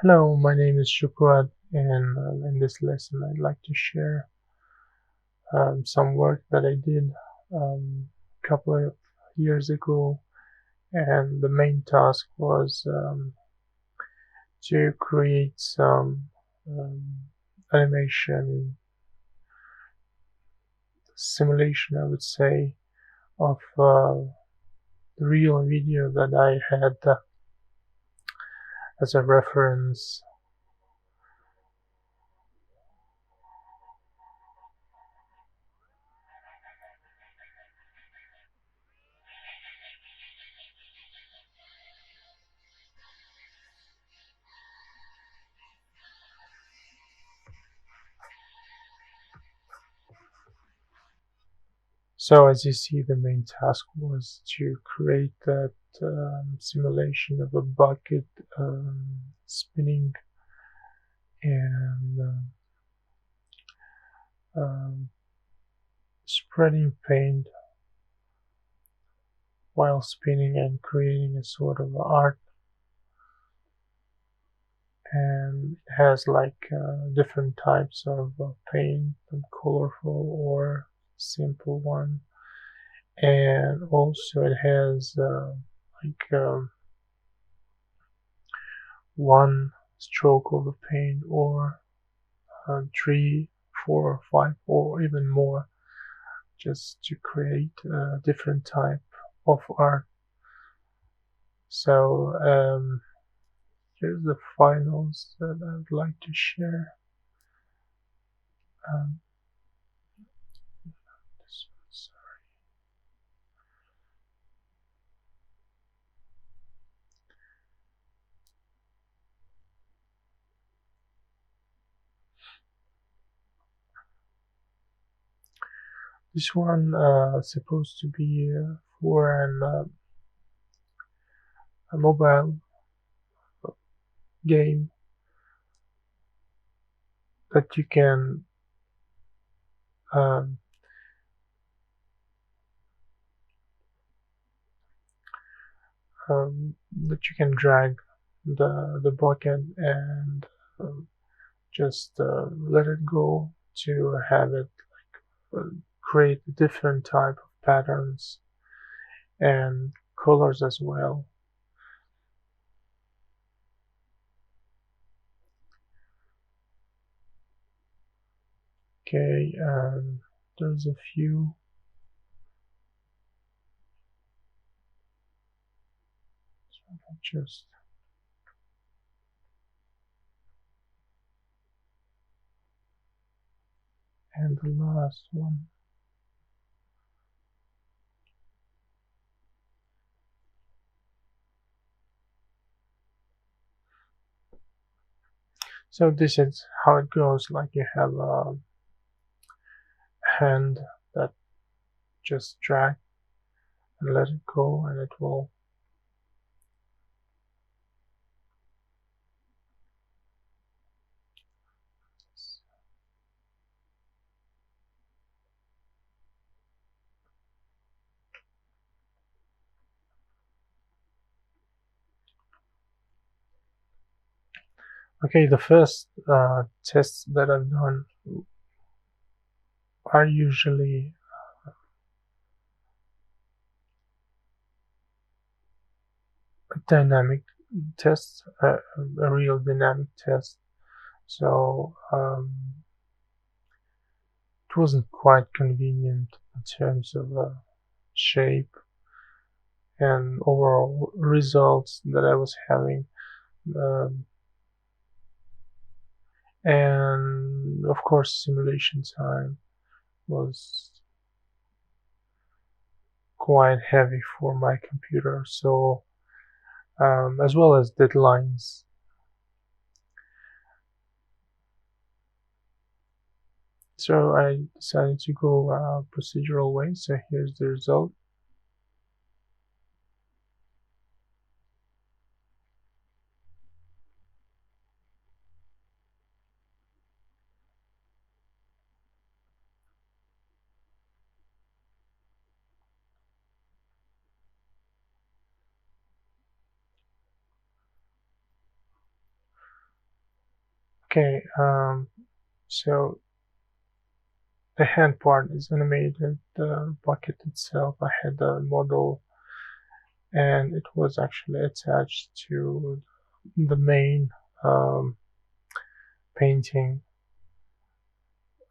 Hello, my name is Shukrad, and in this lesson I'd like to share some work that I did a couple of years ago, and the main task was to create some um, animation simulation, I would say, of the real video that I had as a reference. So as you see, the main task was to create that simulation of a bucket spinning and um, spreading paint while spinning and creating a sort of art. And it has like different types of paint, colorful or simple one. And also it has like one stroke of the paint or 3, 4, 5, or even more, just to create a different type of art. So here's the finals that I'd like to share. Um, this one is supposed to be for a mobile game that you can um, drag the bucket and um, just let it go to have it create different type of patterns and colors as well. Okay, there's a few. So just and the last one. So this is how it goes. Like you have a hand that just drag and let it go, and it will Okay, the first tests that I've done are usually dynamic tests, a real dynamic test. So it wasn't quite convenient in terms of shape and overall results that I was having. Um, and of course, simulation time was quite heavy for my computer, so as well as deadlines. So I decided to go procedural way. So here's the result. Okay, so the hand part is animated. The bucket itself, I had a model, and it was actually attached to the main painting.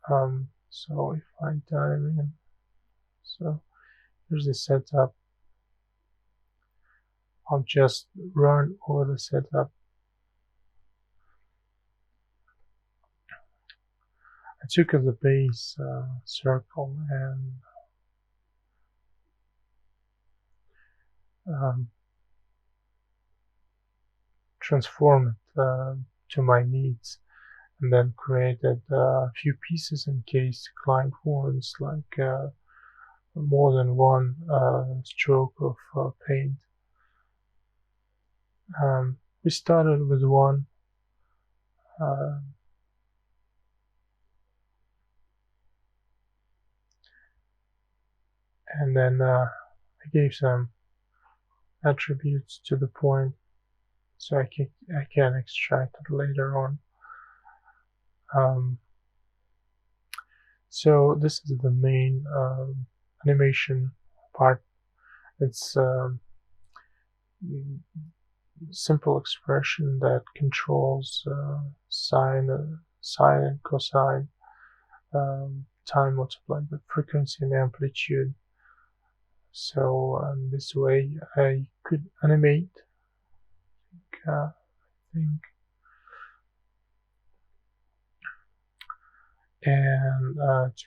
So if I dive in, so here's the setup. I'll just run over the setup. I took as a base circle and transformed it to my needs, and then created a few pieces in case client wants like more than one stroke of paint. We started with one. And then I gave some attributes to the point so I can extract it later on. So this is the main animation part. It's simple expression that controls sine and cosine, time multiplied by frequency and amplitude. So this way I could animate, I think, and to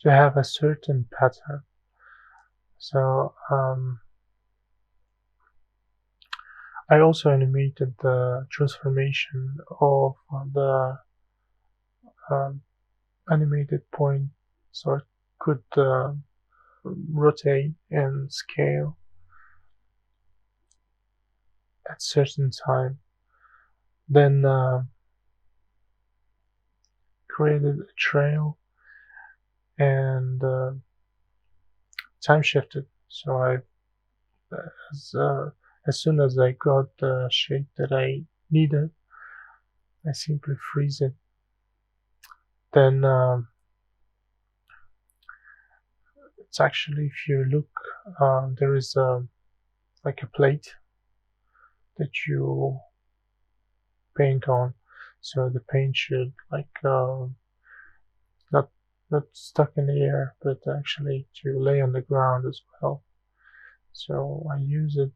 have a certain pattern. So I also animated the transformation of the animated point, so it could rotate and scale at certain time. Then created a trail and time shifted. So I as soon as I got the shape that I needed, I simply freeze it. Then it's actually, if you look, there is like a plate that you paint on, so the paint should like not stuck in the air, but actually to lay on the ground as well. So I use it,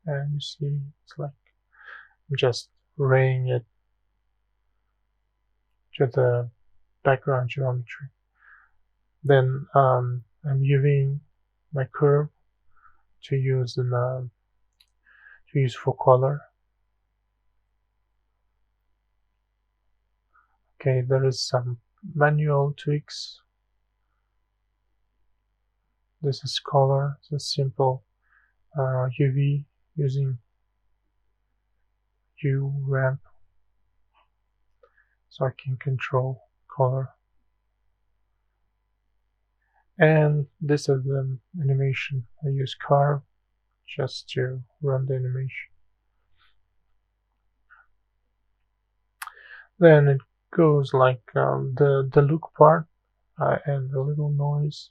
and you see it's like I'm just raying it to the background geometry. Then I'm using my curve to use for color. Okay, there is some manual tweaks. This is color. It's a simple UV using U ramp, so I can control color. And this is the animation. I use carve just to run the animation. Then it goes like the look part and a little noise,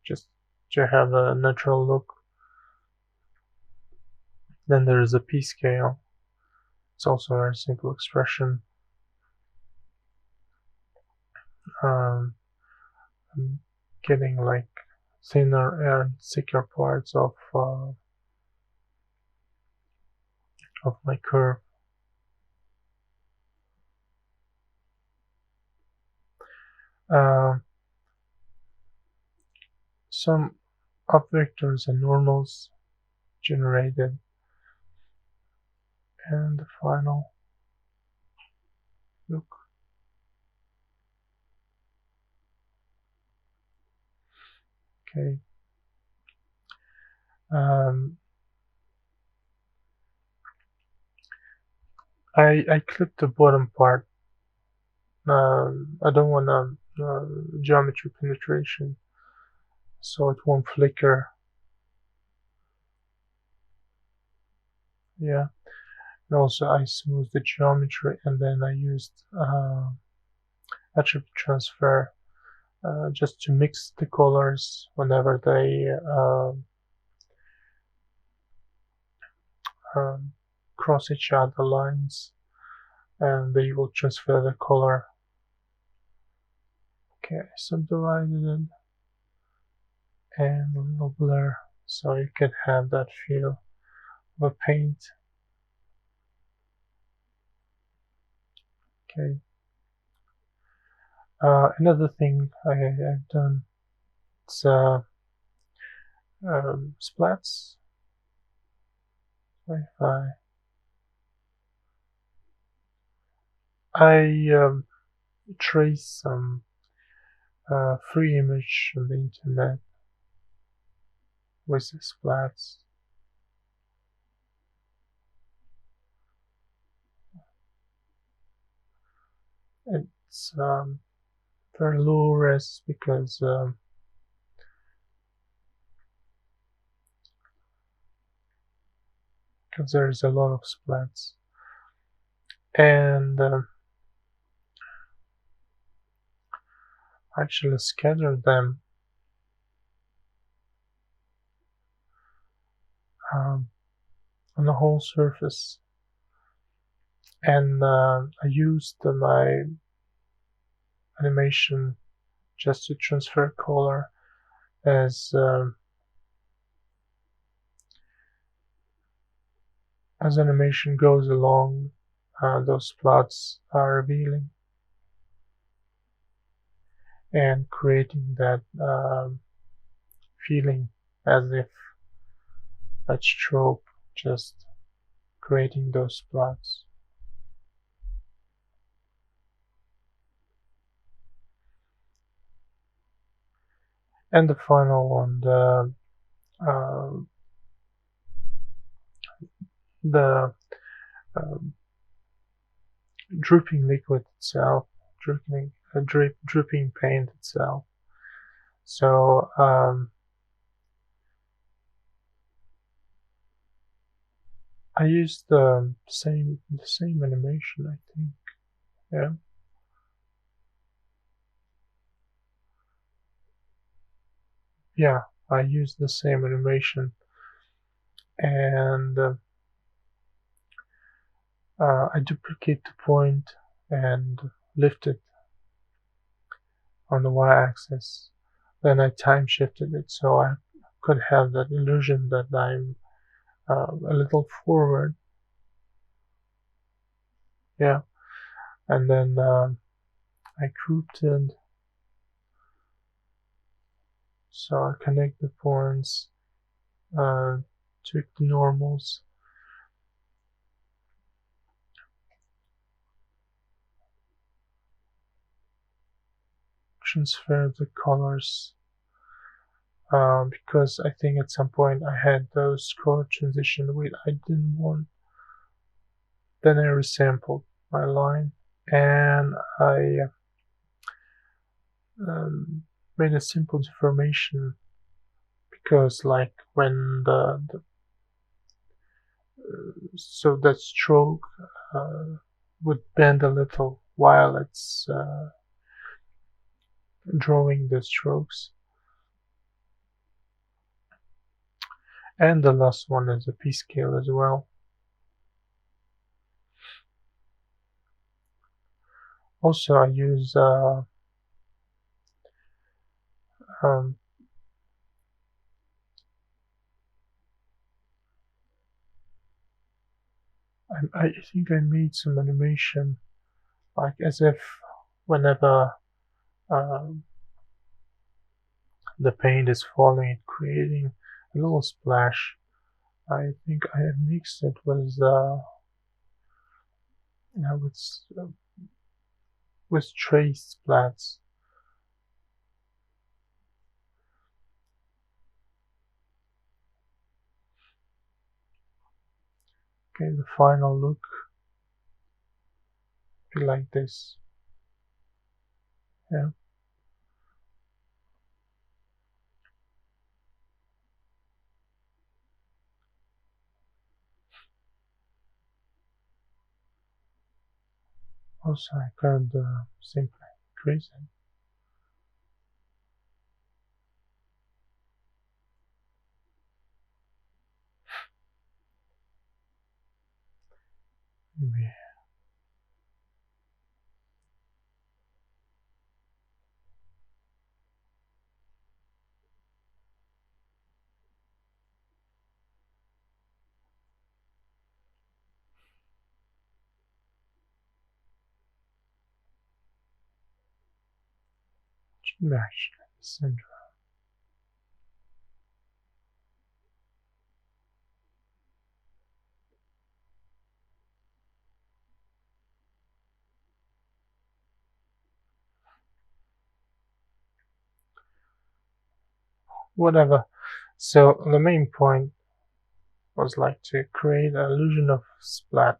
just to have a natural look. Then there is a P scale. It's also a very simple expression. I'm getting like thinner and thicker parts of my curve. Some up vectors and normals generated, and the final look. Okay. I clipped the bottom part. I don't want geometry penetration, so it won't flicker Yeah, and also I smooth the geometry, and then I used attribute transfer just to mix the colors whenever they cross each other lines, and they will transfer the color. Okay, subdivided it and a little blur, so you can have that feel of a paint. Okay. Another thing I've done is splats. If I trace some free image on the internet with the splats. It's very low res because there's a lot of splats, and actually scatter them on the whole surface. And I used my animation just to transfer color as animation goes along. Those plots are revealing and creating that feeling as if that stroke just creating those plots. And the final one, the dripping liquid itself, dripping paint itself. So I used the same animation, I think. Yeah. Yeah, I used the same animation, and I duplicate the point and lift it on the y-axis. Then I time shifted it so I could have that illusion that I'm a little forward. Yeah, and then I grouped it so I connect the points, tweak the normals, transfer the colors, because I think at some point I had those color transition which I didn't want. Then I resampled my line, and I made a simple deformation, because like when so that stroke would bend a little while it's drawing the strokes. And the last one is a p-scale as well. Also I use I think I made some animation like as if whenever the paint is falling, creating a little splash. I think I mixed it with with trace splats. Okay, the final look be like this. Yeah. course, I could simply increase it. Maybe it should be actually the center. Whatever. So the main point was like to create an illusion of splat.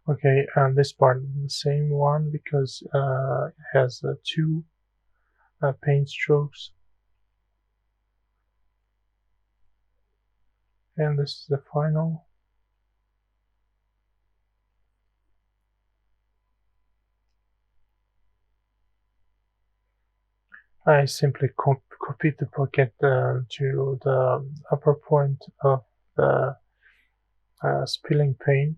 Okay, and this part is the same one because it has two paint strokes, and this is the final. I simply copied the pocket to the upper point of the spilling paint.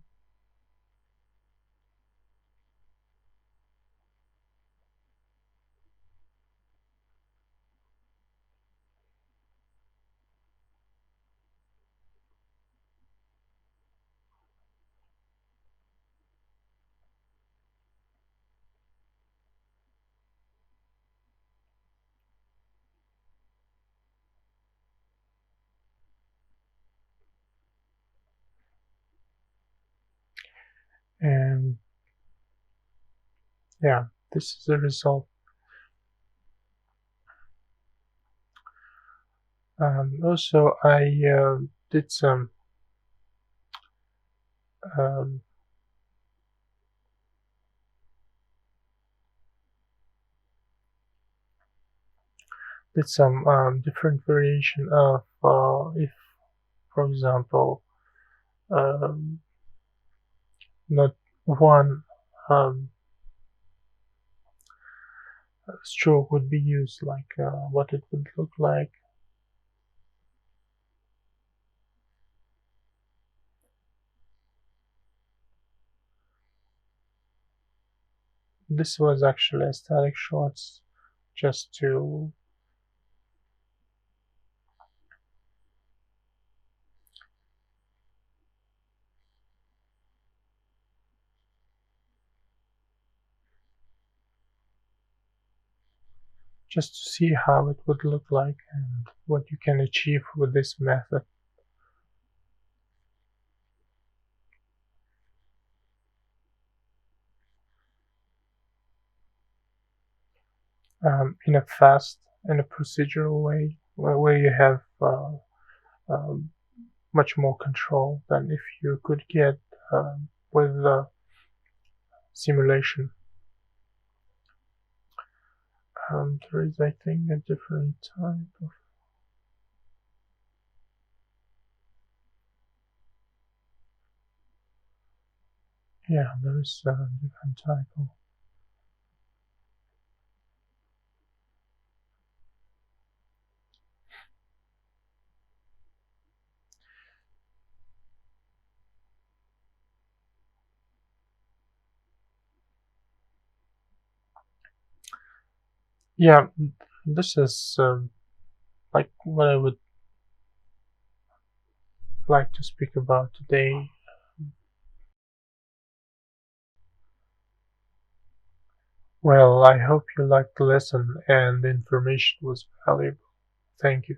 And yeah, this is the result. Also, I did some um, different variation of if, for example, um, not one stroke would be used, like what it would look like. This was actually a static shots just to see how it would look like and what you can achieve with this method. In a procedural way, where you have um, much more control than if you could get with the simulation. There is, I think, a different type of. Yeah, there is a different type of. Yeah, this is like what I would like to speak about today. Well, I hope you liked the lesson and the information was valuable. Thank you.